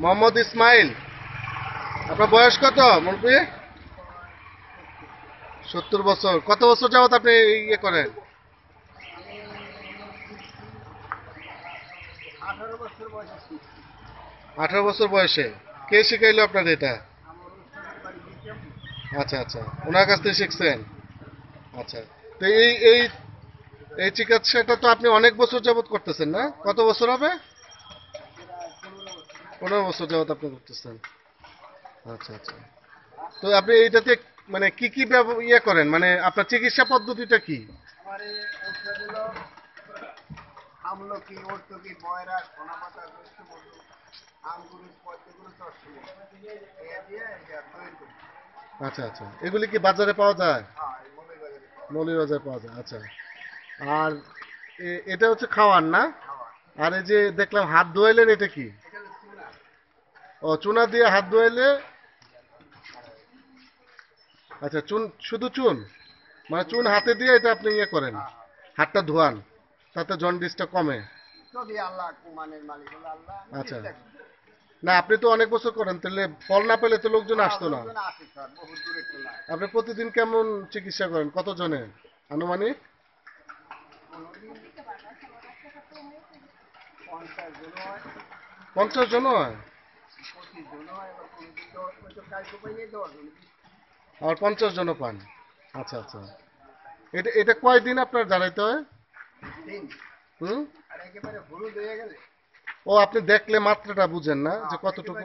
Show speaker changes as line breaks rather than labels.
মোহাম্মদ ইসমাইল। আপনার বয়স কত মুরব্বী? 70 বছর। কত বছর যাবত আপনি ইয়ে করেন? 18 বছর বয়সে। কে শিখাইলো আপনার এটা? আচ্ছা আচ্ছা, ওনার কাছ থেকে শিখছেন। আচ্ছা, তো এই এই এই চিকিৎসাটা তো আপনি অনেক বছর যাবত করতেছেন না? কত বছর হবে? 15 বছর যাবত আপনি করতেছেন। আচ্ছা আচ্ছা, তো আপনি এইটাতে মানে কি কি ইয়ে করেন, মানে আপনার চিকিৎসা পদ্ধতিটা কি? আচ্ছা আচ্ছা, এগুলি কি বাজারে পাওয়া যায়? মৌলভীবাজারে পাওয়া যায়, আচ্ছা। আর এটা হচ্ছে খাওয়ার না? আর এই যে দেখলাম হাত ধোয়াইলেন, এটা কি? ও, চুনা দিয়ে হাত ধোয়াইলে। আচ্ছা, চুন, শুধু চুন? মানে চুন হাতে দিয়ে এটা আপনি ইয়ে করেন, হাতটা ধোয়ান, তাতে জন্ডিসটা কমে? আচ্ছা, না আপনি তো অনেক বছর করেন, তাহলে ফল না পেলে তো লোকজন আসতো না। আপনি প্রতিদিন কেমন চিকিৎসা করেন, কতজনের আনুমানিক? 50 জন হয়? আর 50 জনও পান? আচ্ছা আচ্ছা, এটা এটা কয়দিন আপনার দাঁড়াইতে হয়? হুম। ও, আপনি দেখলে মাত্রাটা বুঝেন না যে কতটুকু?